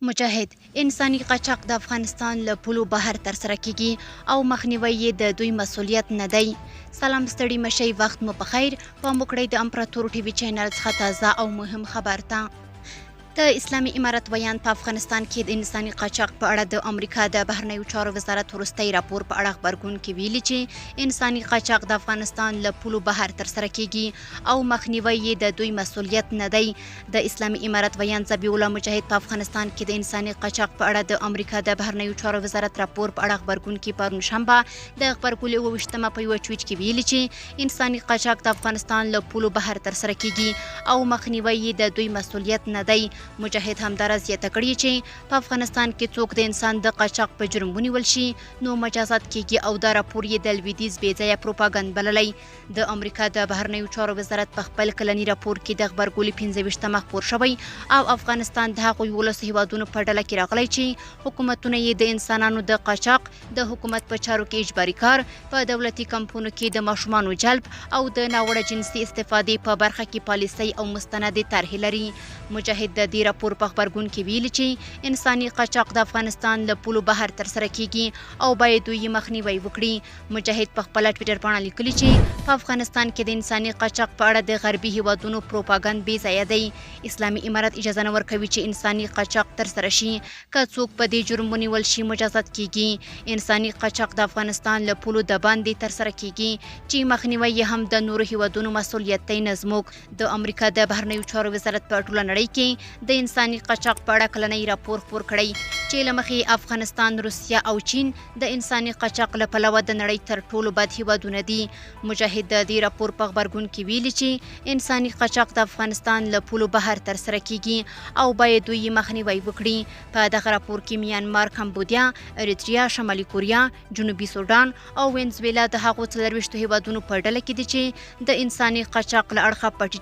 مجاهد انساني قاچاق د افغانستان له پولو بهر ترسره کیږي او مخنیوي یې د دوی مسؤلیت نه دی. سلام ستړي مشي، وخت مو په خیر. په موکړی د امپراتور ټي وي چینل څخه تازه او مهم خبر ته. د اسلامي امارت ویان په افغانستان کې د انساني قاچاق په اړه د امریکا د بهرنیو چارو وزارت وروستی راپور په اړه خبرګون کې ویلي چې انساني قاچاق د افغانستان له پولو بهر ترسره کیږي او مخنیوي یې د دوی مسؤلیت نه دی. د اسلامي امارت ویان ذبیح الله مجاهد په افغانستان کې د انساني قاچاق په اړه د امریکا د بهرنیو چارو وزارت راپور په اړه خبرګون کې پرون شنبه د خبرګون 28مه په یو ټویټ کې ویلي چې انساني قاچاق د افغانستان له پولو بهر ترسره کیږي او مخنیوي یې د دوی مسؤلیت نه دی. مجاهد همدارس زیاته کړې چې په افغانستان کې څوک د انسان د قاچاق په جرم ونیول شي نو مجازات کیږي او دا راپور یې د لویدیځ بې ځایه پروپاګند بللی. د امریکا د بهرنیو چارو وزارت په خپل کلني راپور کې د خبرګون 25مه خپور شوی او افغانستان د هغو 11 هیوادونو په ډله کې راغلی چې حکومتونه یې د انسانانو د قاچاق د حکومت په چارو کې اجباري کار، په دولتي کمپونو کې د ماشومانو جلب او د ناوړه جنسي استفادې په برخه کې پالیسۍ او مستندې طرحې لري. مجاهد د دې راپور په خبرګون کې ویلي چې انساني قاچاق د افغانستان له پولو بهر ترسره کیږي او باید دوی مخنیوي وکړي. مجاهد په خپل ټویټر باندې لیکلي چې په افغانستان کې د انساني قاچاق په اړه د غربي هیوادونو پروپاګند بې ځایه دی. اسلامي امارت اجازه نه ورکوي چې انساني قاچاق ترسره شي. که څوک په دې جرم ونیول شي مجازات کیږي. انساني قاچاق د افغانستان له پولو د باندې ترسره کیږي چې مخنیوي یې هم د نورو هیوادونو مسؤلیت دی نه زموږ. د امریکا د بهرنیو چارو وزارت په ټوله نړۍ کې د انساني قاچاق په اړه کلنی راپور خپور کړی چې له مخې افغانستان، روسیه او چین د انساني قاچاق له پلوه د نړۍ تر ټولو بد هیوادونه دي. مجاهد د دې راپور په خبرګون کې ویلي چې انساني قاچاق د افغانستان له پولو بهر ترسره کیږي او باید دوی مخنیوي وکړي. په دغه راپور کې میانمار، کمبودیا، اریتریا، شمالي کوریا، جنوبي سودان او وینزویلا د هغو 24 هیوادونو په ډله کې دي چې د انساني قاچاق له اړخه په